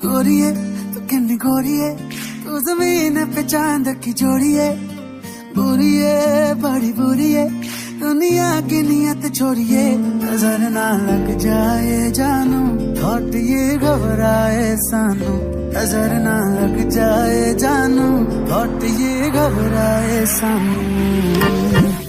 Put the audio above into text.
गोरिए तू किन्नी गोरिए, तू जमीन पे चांद की जोड़िए। बुरिए बड़ी बुरिए, दुनिया की नियत छोड़िए। नजर ना लग जाए जानू, थॉट ये घबराए सानू। नजर ना लग जाए जानू, थॉट ये घबराए सानू।